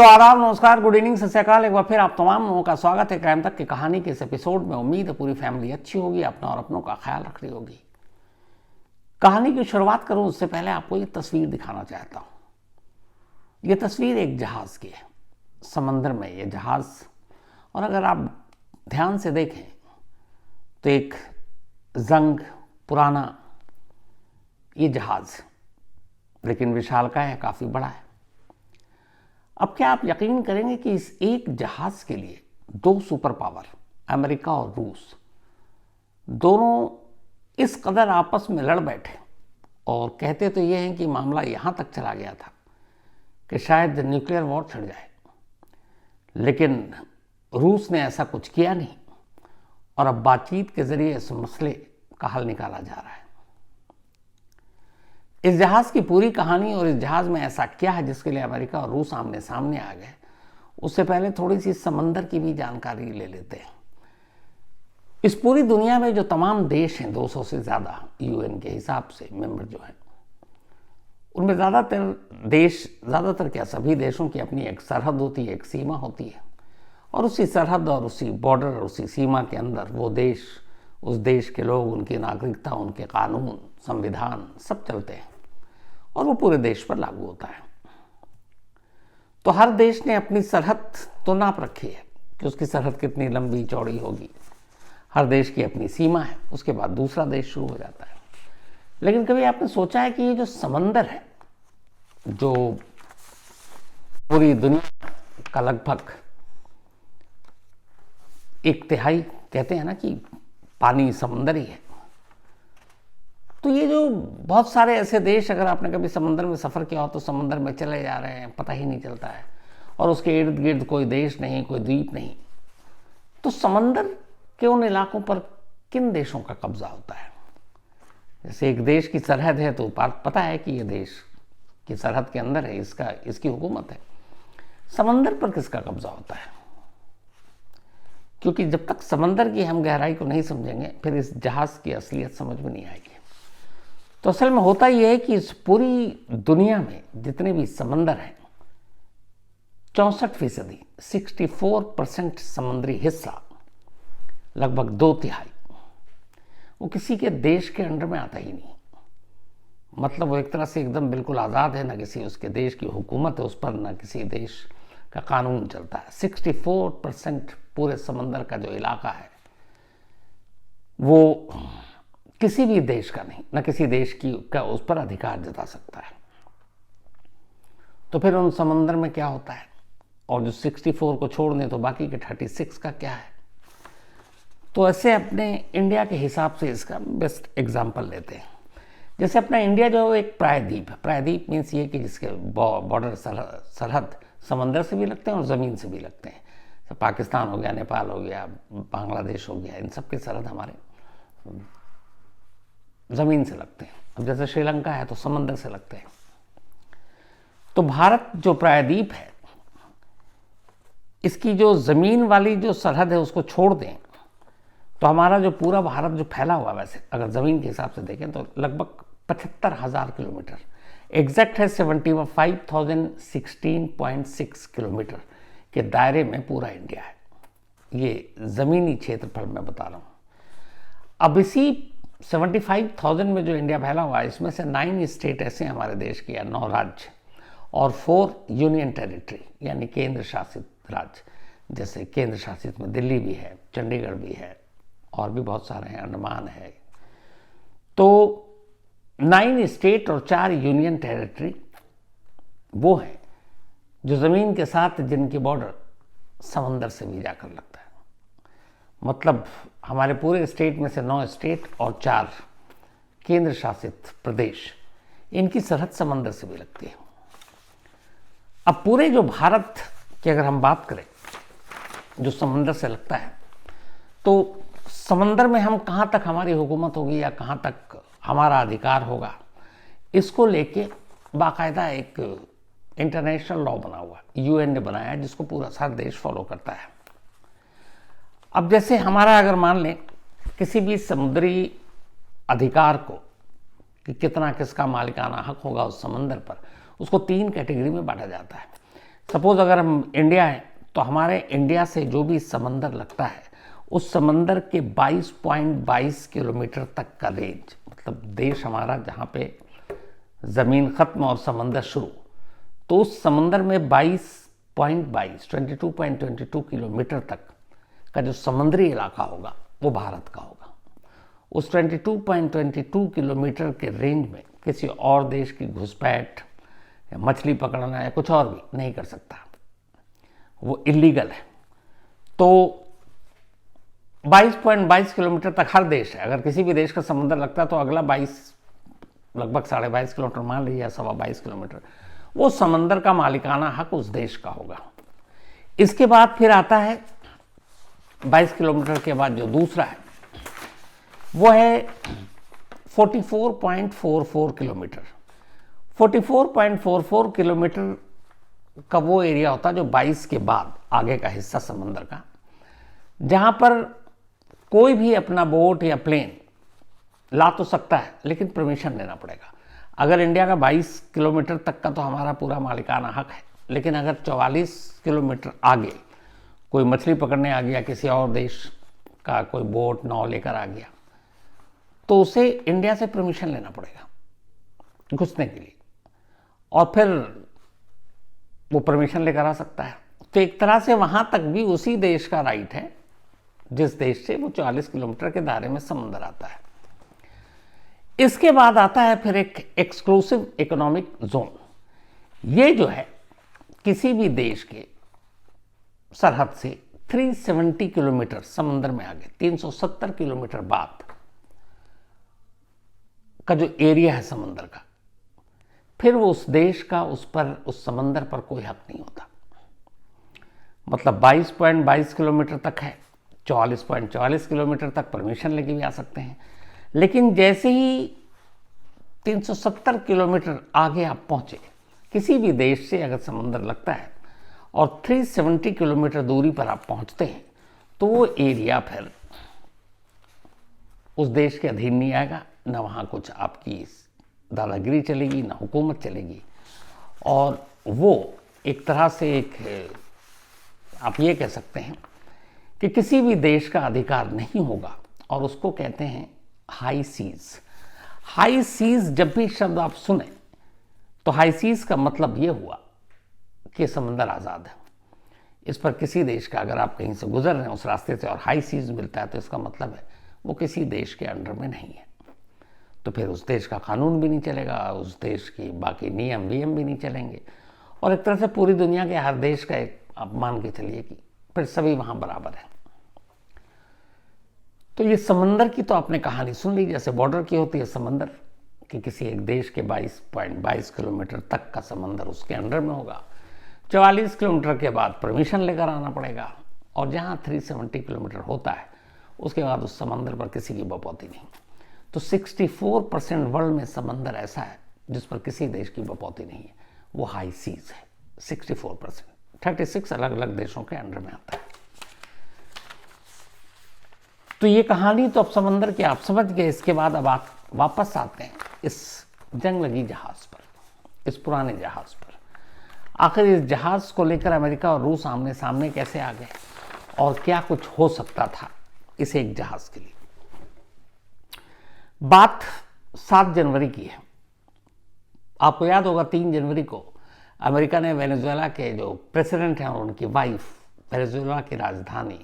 तो आदाब, नमस्कार, गुड इवनिंग, सत श्री अकाल। एक बार फिर आप तमाम लोगों का स्वागत है क्राइम तक की कहानी के इस एपिसोड में। उम्मीद है पूरी फैमिली अच्छी होगी, अपना और अपनों का ख्याल रख रही होगी। कहानी की शुरुआत करूं उससे पहले आपको ये तस्वीर दिखाना चाहता हूं। ये तस्वीर एक जहाज की है, समंदर में ये जहाज। और अगर आप ध्यान से देखें तो एक जंग पुराना ये जहाज, लेकिन विशालकाय है, काफी बड़ा है। अब क्या आप यकीन करेंगे कि इस एक जहाज के लिए दो सुपर पावर, अमेरिका और रूस, दोनों इस कदर आपस में लड़ बैठे। और कहते तो ये हैं कि मामला यहां तक चला गया था कि शायद न्यूक्लियर वॉर छिड़ जाए, लेकिन रूस ने ऐसा कुछ किया नहीं और अब बातचीत के जरिए इस मसले का हल निकाला जा रहा है। इस जहाज की पूरी कहानी और इस जहाज में ऐसा क्या है जिसके लिए अमेरिका और रूस आमने सामने आ गए, उससे पहले थोड़ी सी समंदर की भी जानकारी ले लेते हैं। इस पूरी दुनिया में जो तमाम देश हैं, 200 से ज़्यादा यूएन के हिसाब से मेंबर जो हैं, उनमें ज़्यादातर क्या, सभी देशों की अपनी एक सरहद होती है, एक सीमा होती है। और उसी सरहद और उसी बॉर्डर और उसी सीमा के अंदर वो देश, उस देश के लोग, उनकी नागरिकता, उनके कानून, संविधान सब चलते हैं और वो पूरे देश पर लागू होता है। तो हर देश ने अपनी सरहद तो नाप रखी है कि उसकी सरहद कितनी लंबी चौड़ी होगी। हर देश की अपनी सीमा है, उसके बाद दूसरा देश शुरू हो जाता है। लेकिन कभी आपने सोचा है कि ये जो समंदर है, जो पूरी दुनिया का लगभग 1/3, कहते हैं ना कि पानी समंदर ही है, तो ये जो बहुत सारे ऐसे देश, अगर आपने कभी समंदर में सफ़र किया हो तो समंदर में चले जा रहे हैं, पता ही नहीं चलता है, और उसके इर्द गिर्द कोई देश नहीं, कोई द्वीप नहीं। तो समंदर के उन इलाकों पर किन देशों का कब्जा होता है? जैसे एक देश की सरहद है तो पता है कि ये देश की सरहद के अंदर है, इसकी हुकूमत है। समंदर पर किसका कब्जा होता है? क्योंकि जब तक समंदर की हम गहराई को नहीं समझेंगे, फिर इस जहाज की असलियत समझ में नहीं आएगी। तो असल में होता यह है कि इस पूरी दुनिया में जितने भी समंदर हैं, 64%, 64% समुद्री हिस्सा, लगभग 2/3, वो किसी के देश के अंडर में आता ही नहीं। मतलब वो एक तरह से एकदम बिल्कुल आज़ाद है, ना किसी उसके देश की हुकूमत है उस पर, ना किसी देश का कानून चलता है। 64% पूरे समंदर का जो इलाका है वो किसी भी देश का नहीं, ना किसी देश का उस पर अधिकार जता सकता है। तो फिर उन समंदर में क्या होता है? और जो 64 को छोड़ दें तो बाकी के 36 का क्या है? तो ऐसे अपने इंडिया के हिसाब से इसका बेस्ट एग्जाम्पल लेते हैं। जैसे अपना इंडिया जो एक प्रायद्वीप है, प्रायद्वीप मीन्स ये कि जिसके बॉर्डर, सरहद समंदर से भी लगते हैं और ज़मीन से भी लगते हैं। तो पाकिस्तान हो गया, नेपाल हो गया, बांग्लादेश हो गया, इन सब के सरहद हमारे ज़मीन से लगते हैं। अब जैसे श्रीलंका है तो समंदर से लगते हैं। तो भारत जो प्रायद्वीप है, इसकी जो ज़मीन वाली जो सरहद है उसको छोड़ दें तो हमारा जो पूरा भारत जो फैला हुआ, वैसे अगर ज़मीन के हिसाब से देखें तो लगभग 75,000 किलोमीटर, एग्जैक्ट है 75,016.6 किलोमीटर के दायरे में पूरा इंडिया है। ये ज़मीनी क्षेत्रफल मैं बता रहा हूँ। अब इसी 75,000 में जो इंडिया फैला हुआ है, इसमें से 9 स्टेट ऐसे हैं हमारे देश के, या 9 राज्य, और 4 यूनियन टेरिटरी यानी केंद्र शासित राज्य। जैसे केंद्र शासित में दिल्ली भी है, चंडीगढ़ भी है, और भी बहुत सारे हैं, अंडमान है। तो 9 स्टेट और 4 यूनियन टेरिटरी वो हैं जो ज़मीन के साथ, जिनकी बॉर्डर समंदर से भी जाकर लगता है। मतलब हमारे पूरे स्टेट में से 9 स्टेट और 4 केंद्र शासित प्रदेश, इनकी सरहद समंदर से भी लगती है। अब पूरे जो भारत की अगर हम बात करें जो समंदर से लगता है, तो समंदर में हम कहाँ तक हमारी हुकूमत होगी या कहाँ तक हमारा अधिकार होगा, इसको लेके बाकायदा एक इंटरनेशनल लॉ बना हुआ, यूएन ने बनाया है, जिसको पूरा सारा देश फॉलो करता है। अब जैसे हमारा अगर मान लें किसी भी समुद्री अधिकार को कि कितना किसका मालिकाना हक होगा उस समंदर पर, उसको 3 कैटेगरी में बांटा जाता है। सपोज अगर हम इंडिया हैं तो हमारे इंडिया से जो भी समंदर लगता है उस समंदर के 22.22 किलोमीटर तक का रेंज, मतलब देश हमारा जहाँ पे ज़मीन ख़त्म और समंदर शुरू, तो उस समंदर में 22.22 किलोमीटर तक का जो समुद्री इलाका होगा वो भारत का होगा। उस 22.22 किलोमीटर के रेंज में किसी और देश की घुसपैठ या मछली पकड़ना या कुछ और भी नहीं कर सकता, वो इलीगल है। तो 22.22 किलोमीटर तक हर देश है, अगर किसी भी देश का समुद्र लगता है तो अगला 22 लगभग 22.5 किलोमीटर मान लीजिए, 22.25 किलोमीटर, वो समंदर का मालिकाना हक उस देश का होगा। इसके बाद फिर आता है 22 किलोमीटर के बाद जो दूसरा है वो है 44.44 किलोमीटर। 44.44 किलोमीटर का वो एरिया होता है जो 22 के बाद आगे का हिस्सा समंदर का, जहां पर कोई भी अपना बोट या प्लेन ला तो सकता है लेकिन परमिशन लेना पड़ेगा। अगर इंडिया का 22 किलोमीटर तक का तो हमारा पूरा मालिकाना हक है, लेकिन अगर 44 किलोमीटर आगे कोई मछली पकड़ने आ गया, किसी और देश का कोई बोट नाव लेकर आ गया, तो उसे इंडिया से परमिशन लेना पड़ेगा घुसने के लिए, और फिर वो परमिशन लेकर आ सकता है। तो एक तरह से वहां तक भी उसी देश का राइट है जिस देश से वो 44 किलोमीटर के दायरे में समुद्र आता है। इसके बाद आता है फिर एक एक्सक्लूसिव इकोनॉमिक जोन। ये जो है किसी भी देश के सरहद से 370 किलोमीटर समुद्र में आगे 370 किलोमीटर बाद का जो एरिया है समुद्र का, फिर वो उस देश का उस समंदर पर कोई हक नहीं होता। मतलब 22.22 किलोमीटर तक है, 44.44 किलोमीटर तक परमिशन लेके भी आ सकते हैं, लेकिन जैसे ही 370 किलोमीटर आगे आप पहुंचे, किसी भी देश से अगर समुद्र लगता है और 370 किलोमीटर दूरी पर आप पहुंचते हैं, तो वो एरिया फिर उस देश के अधीन नहीं आएगा, न वहाँ कुछ आपकी दादागिरी चलेगी, न हुकूमत चलेगी, और वो एक तरह से आप ये कह सकते हैं कि किसी भी देश का अधिकार नहीं होगा, और उसको कहते हैं हाई सीज। हाई सीज जब भी शब्द आप सुने तो हाई सीज का मतलब ये हुआ कि समंदर आज़ाद है। इस पर किसी देश का अगर आप कहीं से गुजर रहे हैं उस रास्ते से और हाई सीज मिलता है तो इसका मतलब है वो किसी देश के अंडर में नहीं है। तो फिर उस देश का कानून भी नहीं चलेगा, उस देश की बाकी नियम वियम भी नहीं चलेंगे, और एक तरह से पूरी दुनिया के हर देश का एक आप मान के चलिए कि फिर सभी वहाँ बराबर है। तो ये समंदर की तो आपने कहानी सुन ली, जैसे बॉर्डर की होती है समंदर कि किसी एक देश के 22.22 किलोमीटर तक का समंदर उसके अंडर में होगा। 44 किलोमीटर के बाद परमिशन लेकर आना पड़ेगा, और जहाँ 370 किलोमीटर होता है उसके बाद उस समंदर पर किसी की बपौती नहीं। तो 64% वर्ल्ड में समंदर ऐसा है जिस पर किसी देश की बपौती नहीं है, वो हाई सीज है। 64%, 36 अलग अलग देशों के अंडर में आता है। तो ये कहानी तो अब समंदर की आप समझ गए। इसके बाद अब आप वापस आते हैं इस जंग लगी जहाज पर, इस पुराने जहाज पर। आखिर इस जहाज को लेकर अमेरिका और रूस आमने सामने कैसे आ गए, और क्या कुछ हो सकता था इस एक जहाज के लिए। बात 7 जनवरी की है। आपको याद होगा 3 जनवरी को अमेरिका ने वेनेजुएला के जो प्रेसिडेंट हैं और उनकी वाइफ वेनेजुएला की राजधानी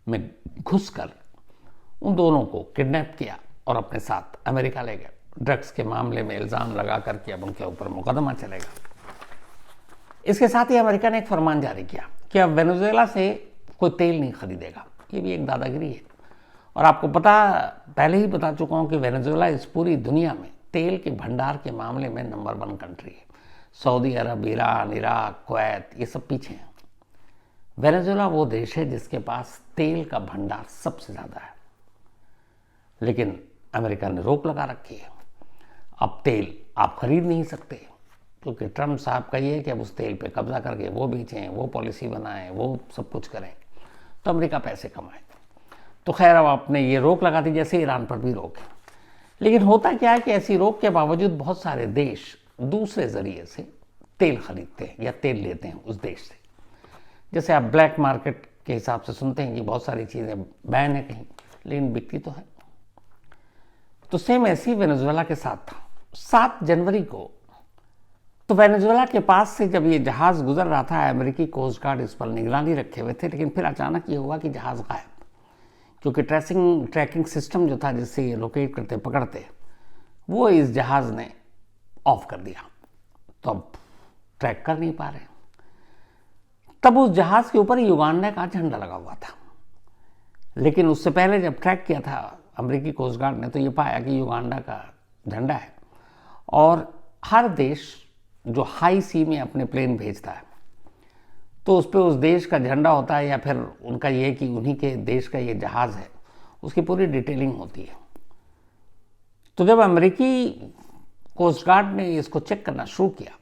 में घुसकर उन दोनों को किडनैप किया और अपने साथ अमेरिका ले गए। ड्रग्स के मामले में इल्ज़ाम लगा करके अब उनके ऊपर मुकदमा चलेगा। इसके साथ ही अमेरिका ने एक फरमान जारी किया कि अब वेनेजुएला से कोई तेल नहीं खरीदेगा। ये भी एक दादागिरी है, और आपको पहले ही बता चुका हूँ कि वेनेजुएला इस पूरी दुनिया में तेल के भंडार के मामले में नंबर 1 कंट्री है। सऊदी अरब, ईरान, इराक, कुवैत ये सब पीछे हैं। वेनेजुएला वो देश है जिसके पास तेल का भंडार सबसे ज़्यादा है, लेकिन अमेरिका ने रोक लगा रखी है। अब तेल आप खरीद नहीं सकते, क्योंकि ट्रम्प साहब का ये है कि अब उस तेल पे कब्जा करके वो बेचें, वो पॉलिसी बनाएं, वो सब कुछ करें तो अमेरिका पैसे कमाए। तो खैर अब आपने ये रोक लगा दी, जैसे ईरान पर भी रोक है। लेकिन होता क्या है कि ऐसी रोक के बावजूद बहुत सारे देश दूसरे ज़रिए से तेल खरीदते हैं या तेल लेते हैं उस देश से। जैसे आप ब्लैक मार्केट के हिसाब से सुनते हैं कि बहुत सारी चीज़ें बैन है कहीं, लेकिन बिकती तो है। तो सेम ऐसे ही वेनेजुएला के साथ था। 7 जनवरी को तो वेनेजुएला के पास से जब ये जहाज़ गुजर रहा था, अमेरिकी कोस्ट गार्ड इस पर निगरानी रखे हुए थे, लेकिन फिर अचानक ये हुआ कि जहाज़ गायब, क्योंकि ट्रैकिंग सिस्टम जो था जिससे ये लोकेट करते पकड़ते, वो इस जहाज़ ने ऑफ कर दिया, तो अब ट्रैक कर नहीं पा रहे। तब उस जहाज़ के ऊपर युगांडा का झंडा लगा हुआ था, लेकिन उससे पहले जब ट्रैक किया था अमेरिकी कोस्ट गार्ड ने, तो ये पाया कि युगांडा का झंडा है। और हर देश जो हाई सी में अपने प्लेन भेजता है, तो उस पर उस देश का झंडा होता है, या फिर उनका ये कि उन्हीं के देश का ये जहाज़ है, उसकी पूरी डिटेलिंग होती है। तो जब अमेरिकी कोस्ट गार्ड ने इसको चेक करना शुरू किया,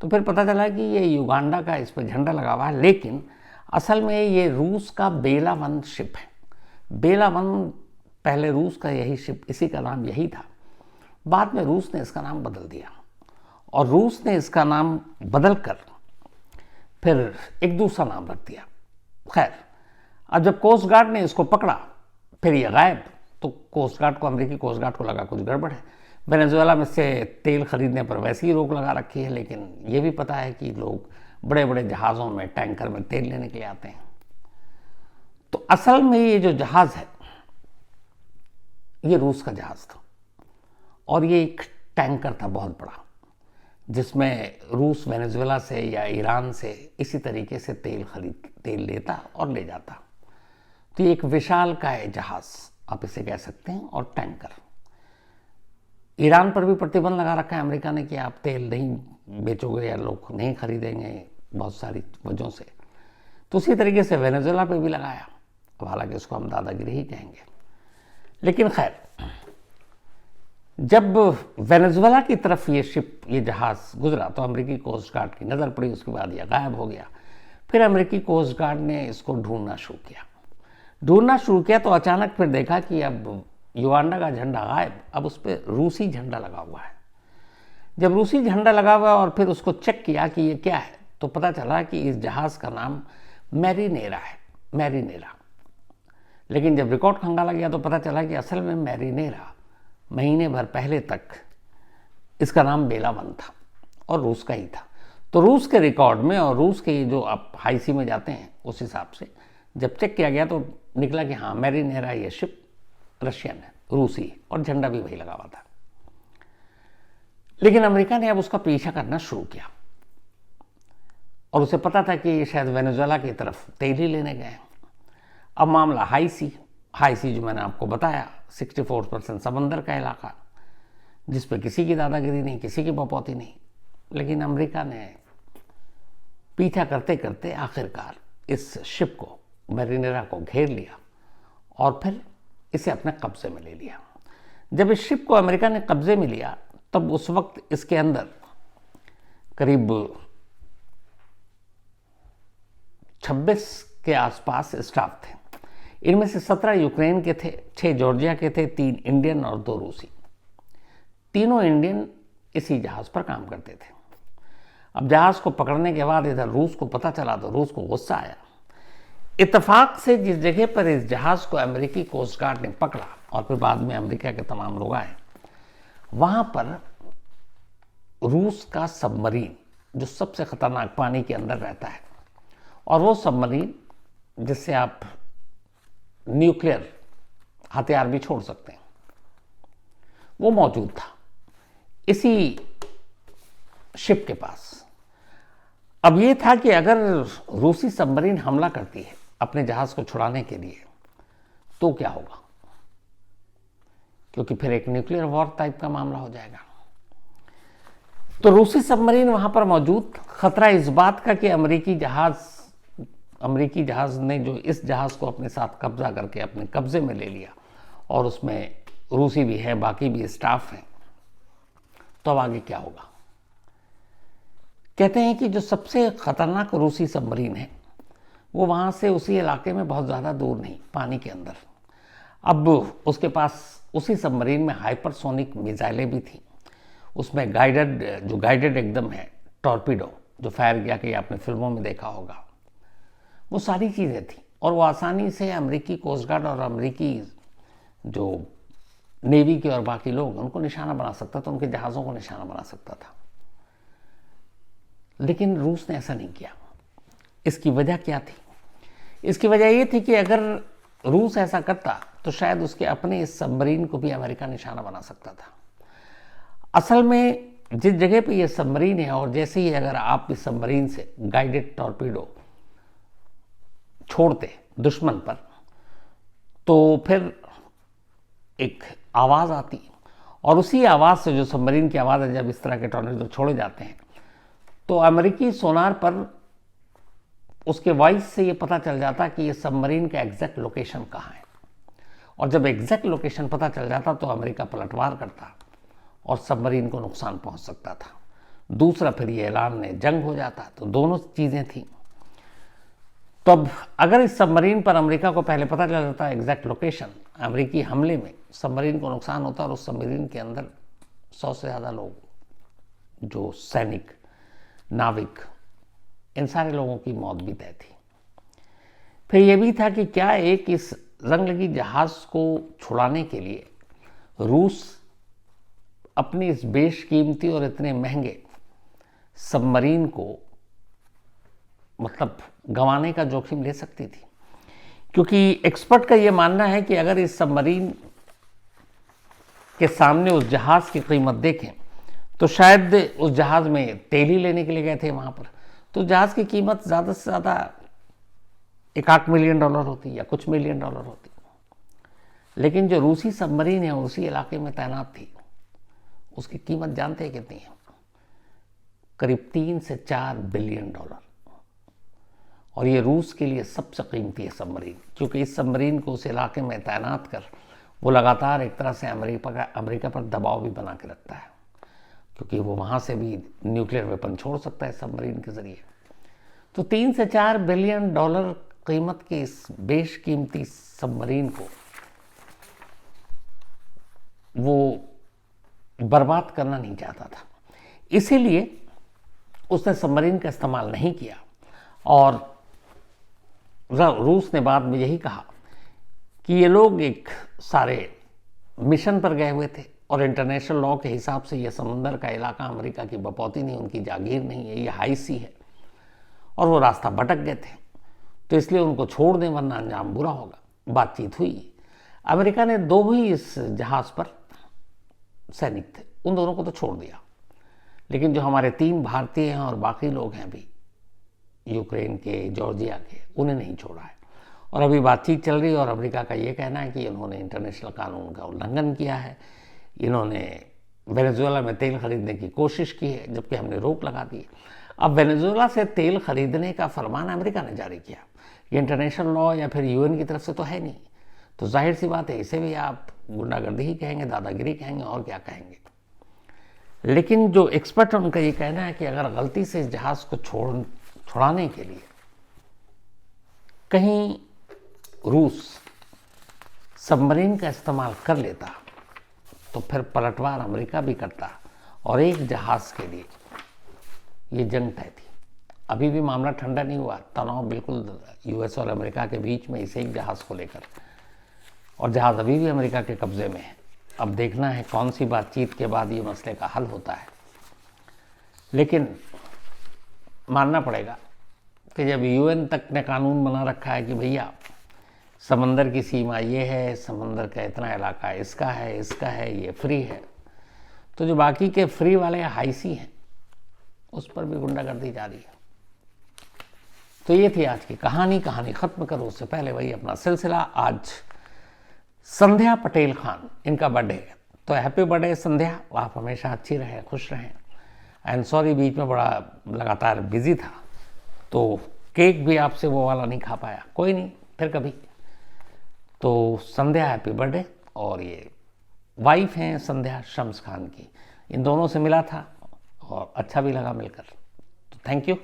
तो फिर पता चला कि ये युगांडा का इस पर झंडा लगा हुआ है, लेकिन असल में ये रूस का बेला 1 शिप है। बेला 1 पहले रूस का यही शिप, इसी का नाम यही था। बाद में रूस ने इसका नाम बदल दिया, और रूस ने इसका नाम बदल कर फिर एक दूसरा नाम रख दिया। खैर, अब जब कोस्ट गार्ड ने इसको पकड़ा, फिर ये गायब, तो कोस्ट गार्ड को, अमेरिकी कोस्ट गार्ड को लगा कुछ गड़बड़ है। वेनेजुएला में से तेल खरीदने पर वैसे ही रोक लगा रखी है, लेकिन ये भी पता है कि लोग बड़े बड़े जहाज़ों में, टैंकर में तेल लेने के लिए आते हैं। तो असल में ये जो जहाज़ है, ये रूस का जहाज़ था, और ये एक टैंकर था बहुत बड़ा, जिसमें रूस वेनेजुएला से या ईरान से इसी तरीके से तेल लेता और ले जाता। तो ये एक विशालकाय जहाज़ आप इसे कह सकते हैं, और टैंकर। ईरान पर भी प्रतिबंध लगा रखा है अमेरिका ने कि आप तेल नहीं बेचोगे या लोग नहीं खरीदेंगे बहुत सारी वजहों से। तो उसी तरीके से वेनेजुएला पे भी लगाया। अब हालांकि इसको हम दादागिरी ही कहेंगे, लेकिन खैर, जब वेनेजुएला की तरफ ये शिप, ये जहाज़ गुजरा, तो अमेरिकी कोस्ट गार्ड की नज़र पड़ी, उसके बाद ये गायब हो गया। फिर अमेरिकी कोस्ट गार्ड ने इसको ढूंढना शुरू किया तो अचानक फिर देखा कि अब युगांडा का झंडा गायब, अब उस पर रूसी झंडा लगा हुआ है। जब रूसी झंडा लगा हुआ और फिर उसको चेक किया कि ये क्या है, तो पता चला कि इस जहाज़ का नाम मैरिनेरा है, मैरिनेरा। लेकिन जब रिकॉर्ड खंगाला गया तो पता चला कि असल में मैरिनेरा महीने भर पहले तक इसका नाम बेला 1 था, और रूस का ही था। तो रूस के रिकॉर्ड में, और रूस के जो आप हाई सी में जाते हैं, उस हिसाब से जब चेक किया गया तो निकला कि हाँ, मैरिनेरा ये शिप रशियन है, रूसी, और झंडा भी वही लगा हुआ था। लेकिन अमेरिका ने अब उसका पीछा करना शुरू किया, और उसे पता था कि शायद वेनेजुएला की तरफ तेल ही लेने गए। अब मामला हाई सी जो मैंने आपको बताया, 64% समंदर का इलाका, जिस पे किसी की दादागिरी नहीं, किसी की बपौती नहीं। लेकिन अमेरिका ने पीछा करते करते आखिरकार इस शिप को, मैरिनेरा को घेर लिया, और फिर इसे अपने कब्जे में ले लिया। जब इस शिप को अमेरिका ने कब्जे में लिया, तब उस वक्त इसके अंदर करीब 26 के आसपास स्टाफ थे। इनमें से 17 यूक्रेन के थे, 6 जॉर्जिया के थे, 3 इंडियन और 2 रूसी। तीनों इंडियन इसी जहाज़ पर काम करते थे। अब जहाज़ को पकड़ने के बाद इधर रूस को पता चला, तो रूस को गुस्सा आया। इत्तेफाक से जिस जगह पर इस जहाज़ को अमेरिकी कोस्ट गार्ड ने पकड़ा, और फिर बाद में अमेरिका के तमाम लोग आए, वहाँ पर रूस का सबमरीन, जो सबसे खतरनाक पानी के अंदर रहता है, और वो सबमरीन जिससे आप न्यूक्लियर हथियार भी छोड़ सकते हैं, वो मौजूद था इसी शिप के पास। अब ये था कि अगर रूसी सबमरीन हमला करती है अपने जहाज़ को छुड़ाने के लिए, तो क्या होगा, क्योंकि फिर एक न्यूक्लियर वॉर टाइप का मामला हो जाएगा। तो रूसी सबमरीन वहां पर मौजूद। खतरा इस बात का कि अमेरिकी जहाज ने जो इस जहाज़ को अपने साथ कब्जा करके अपने कब्जे में ले लिया, और उसमें रूसी भी है, बाकी भी स्टाफ हैं, तो अब आगे क्या होगा। कहते हैं कि जो सबसे खतरनाक रूसी सबमरीन है, वो वहाँ से उसी इलाके में बहुत ज़्यादा दूर नहीं, पानी के अंदर। अब उसके पास उसी सबमरीन में हाइपरसोनिक मिसाइलें भी थी, उसमें गाइडेड एकदम है टॉर्पीडो जो फायर किया कि आपने फिल्मों में देखा होगा, वो सारी चीज़ें थी। और वो आसानी से अमेरिकी कोस्ट गार्ड और अमेरिकी जो नेवी के और बाकी लोग उनको निशाना बना सकता था, उनके जहाज़ों को निशाना बना सकता था। लेकिन रूस ने ऐसा नहीं किया। इसकी वजह क्या थी? इसकी वजह ये थी कि अगर रूस ऐसा करता तो शायद उसके अपने इस सबमरीन को भी अमेरिका निशाना बना सकता था। असल में जिस जगह पे ये सबमरीन है, और जैसे ही अगर आप इस सबमरीन से गाइडेड टॉर्पीडो छोड़ते दुश्मन पर, तो फिर एक आवाज़ आती, और उसी आवाज़ से, जो सबमरीन की आवाज़ है, जब इस तरह के टॉर्नेडो छोड़े जाते हैं तो अमेरिकी सोनार पर उसके वॉइस से ये पता चल जाता कि ये सबमरीन का एग्जैक्ट लोकेशन कहाँ है। और जब एग्जैक्ट लोकेशन पता चल जाता तो अमेरिका पलटवार करता और सबमरीन को नुकसान पहुंच सकता था। दूसरा, फिर ये ऐलान में जंग हो जाता। तो दोनों चीज़ें थी। तो अब अगर इस सबमरीन पर अमेरिका को पहले पता चल जाता एग्जैक्ट लोकेशन, अमेरिकी हमले में सबमरीन को नुकसान होता और उस सबमरीन के अंदर 100 से ज़्यादा लोग, जो सैनिक, नाविक, इन सारे लोगों की मौत भी तय थी। फिर यह भी था कि क्या एक इस रंग लगी जहाज़ को छुड़ाने के लिए रूस अपनी इस बेशकीमती और इतने महंगे सबमरीन को मतलब गंवाने का जोखिम ले सकती थी? क्योंकि एक्सपर्ट का यह मानना है कि अगर इस सबमरीन के सामने उस जहाज़ की कीमत देखें तो शायद उस जहाज़ में तेल ही लेने के लिए गए थे वहाँ पर, तो जहाज़ की कीमत ज़्यादा से ज़्यादा $1-8 मिलियन होती या कुछ $1 मिलियन होती। लेकिन जो रूसी सबमरीन है उसी इलाके में तैनात थी, उसकी कीमत जानते हैं कितनी है? करीब $3 से $4 बिलियन। और ये रूस के लिए सबसे कीमती है सबमरीन, क्योंकि इस सबमरीन को उस इलाके में तैनात कर वो लगातार एक तरह से अमेरिका पर दबाव भी बना के रखता है, क्योंकि वो वहाँ से भी न्यूक्लियर वेपन छोड़ सकता है सबमरीन के ज़रिए। तो $3 से $4 बिलियन कीमत के इस बेशकीमती सबमरीन को वो बर्बाद करना नहीं चाहता था, इसीलिए उसने सबमरीन का इस्तेमाल नहीं किया। और रूस ने बाद में यही कहा कि ये लोग एक सारे मिशन पर गए हुए थे और इंटरनेशनल लॉ के हिसाब से ये समंदर का इलाका अमेरिका की बपौती नहीं, उनकी जागीर नहीं है, ये हाई सी है, और वो रास्ता भटक गए थे, तो इसलिए उनको छोड़ दें वरना अंजाम बुरा होगा। बातचीत हुई। अमेरिका ने 2 ही इस जहाज़ पर सैनिक थे, उन दोनों को तो छोड़ दिया, लेकिन जो हमारे 3 भारतीय हैं और बाकी लोग हैं भी, यूक्रेन के, जॉर्जिया के, उन्हें नहीं छोड़ा है। और अभी बातचीत चल रही है और अमेरिका का ये कहना है कि इन्होंने इंटरनेशनल कानून का उल्लंघन किया है, इन्होंने वेनेजुएला में तेल खरीदने की कोशिश की है, जबकि हमने रोक लगा दी। अब वेनेजुएला से तेल खरीदने का फरमान अमेरिका ने जारी किया, ये इंटरनेशनल लॉ या फिर यूएन की तरफ से तो है नहीं, तो जाहिर सी बात है इसे भी आप गुंडागर्दी ही कहेंगे, दादागिरी कहेंगे, और क्या कहेंगे। लेकिन जो एक्सपर्ट है उनका ये कहना है कि अगर गलती से इस जहाज़ को छुड़ाने के लिए कहीं रूस सबमरीन का इस्तेमाल कर लेता तो फिर पलटवार अमेरिका भी करता और एक जहाज़ के लिए ये जंग तय थी। अभी भी मामला ठंडा नहीं हुआ, तनाव बिल्कुल यूएस और अमेरिका के बीच में इस एक जहाज़ को लेकर, और जहाज़ अभी भी अमेरिका के कब्जे में है। अब देखना है कौन सी बातचीत के बाद ये मसले का हल होता है। लेकिन मानना पड़ेगा कि जब यूएन तक ने कानून बना रखा है कि भैया समंदर की सीमा ये है, समंदर का इतना इलाका इसका है, ये फ्री है, तो जो बाकी के फ्री वाले हाई सी हैं उस पर भी गुंडागर्दी जारी है। तो ये थी आज की कहानी ख़त्म करो उससे पहले वही अपना सिलसिला। आज संध्या पटेल खान, इनका बर्थडे है, तो हैप्पी बर्थडे संध्या, आप हमेशा अच्छी रहें, खुश रहें। एंड सॉरी बीच में बड़ा लगातार बिजी था तो केक भी आपसे वो वाला नहीं खा पाया, कोई नहीं, फिर कभी। तो संध्या हैप्पी बर्थडे। और ये वाइफ हैं संध्या शम्स खान की, इन दोनों से मिला था और अच्छा भी लगा मिलकर, तो थैंक यू।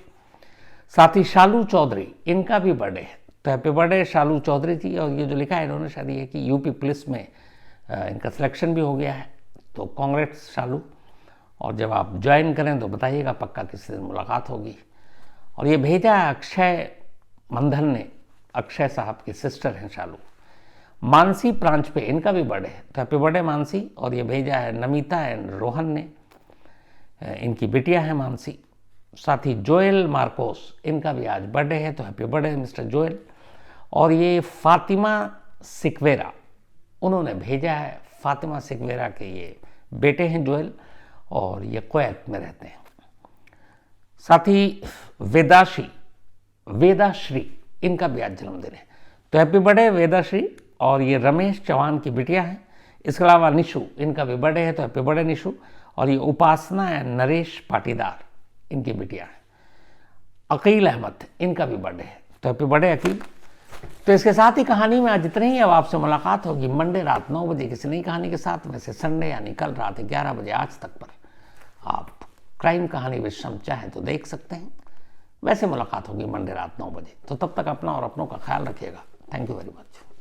साथ ही शालू चौधरी, इनका भी बर्थडे है, तो हैप्पी बर्थडे शालू चौधरी जी। और ये जो लिखा है इन्होंने शायद ये कि यूपी पुलिस में इनका सिलेक्शन भी हो गया है, तो कांग्रेट्स शालू। और जब आप ज्वाइन करें तो बताइएगा, पक्का किसी दिन मुलाकात होगी। और ये भेजा है अक्षय मंधन ने, अक्षय साहब की सिस्टर हैं शालू। मानसी प्रांच पे, इनका भी बर्थडे है, तो हैप्पी बर्थडे मानसी। और ये भेजा है नमिता एंड रोहन ने, इनकी बेटियां हैं मानसी। साथ ही जोएल मार्कोस, इनका भी आज बर्थडे है, तो हैप्पी बर्थडे मिस्टर जोएल। और ये फातिमा सिकवेरा, उन्होंने भेजा है, फातिमा सिकवेरा के ये बेटे हैं जोएल, और ये कुवैत में रहते हैं। साथ ही वेदाश्री, इनका भी आज जन्मदिन है, तो हैप्पी बर्थडे वेदाश्री। और ये रमेश चौहान की बिटिया हैं। इसके अलावा निशु, इनका भी बर्थडे है, तो हैप्पी बर्थडे निशु। और ये उपासना है नरेश पाटीदार, इनकी बिटिया है। अकील अहमद, इनका भी बर्थडे है, तो हैप्पी बर्थडे अकील। तो इसके साथ ही कहानी में आज इतना ही। अब आपसे मुलाकात होगी मंडे रात 9 बजे किसी नई कहानी के साथ। वैसे संडे यानी कल रात 11 बजे आज तक पर आप क्राइम कहानी विश्राम चाहें तो देख सकते हैं। वैसे मुलाकात होगी मंडे रात 9 बजे। तो तब तक अपना और अपनों का ख्याल रखिएगा। Thank you very much.